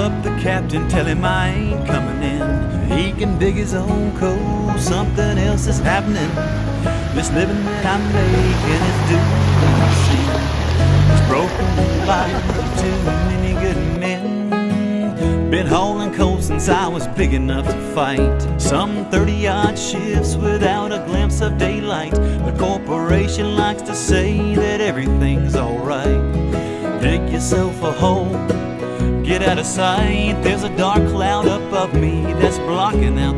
up the captain, tell him I ain't coming in. He can dig his own coal, something else is happening. This living that I'm making is doing the same. It's broken the life of too many good men. Been hauling coal since I was big enough to fight. Some 30-odd shifts without a glimpse of daylight. The corporation likes to say that everything's alright. Dig yourself a hole, get out of sight. There's a dark cloud above me that's blocking out